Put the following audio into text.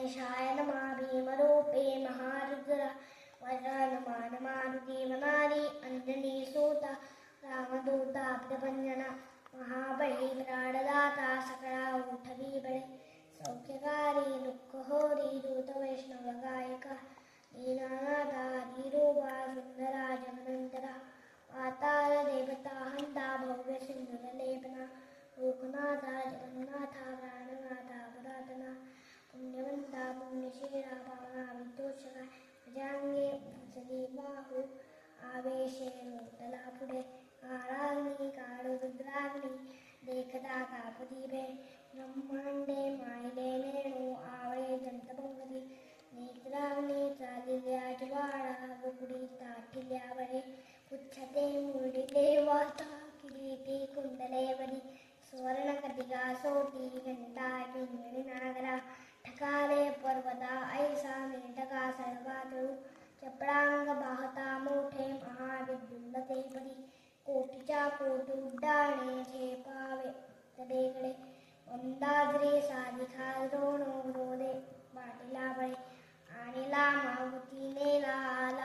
गणेशाय नमः भीमरूपे महारुद्र वज्रनमानमारुतीवनारी अञ्जनीसूता रामदूता प्रभञ्जना महाबली प्राणदाता सकलाऊठबीबळे सौख्यकारी दुःखहोरी दूतवैष्णवगायक दीनानाथा धीरूपा सुन्दरा जगनन्तरा पाताल देवता हंता भव्य सिंधुरलेपना लोकनाथा जगन्नाथा प्राणनाथा पुरातना पुण्यवंता पुण्यशीला पावना विदोषका प्रजांगे सदी बाहू आवेशे नूतला पुढे काळाग्नी काळरुद्राग्नी देखता कापदीपे ब्रह्मांडे मायले नेणू आवळे जंतपंगती नेत्राग्नी चालिल्या ज्वाळा गुगडी ताठिल्या वळे पुच्छते मुरडिले वाता किरीटी कुंडलेवरी सुवर्णकटिका सोटी घंटा किंजणी नागरा ठकाले पर्वता ऐसा मेंढका सर्वातळू चपळांग बाहता मोठे महाविद्युल्लते परी कोटीच्या कोटी उड्डाणे झेपावे तडेकडे वंदाद्री साधिका द्रोणो रोदे बाटीला बळे आणि लामावती नेला आला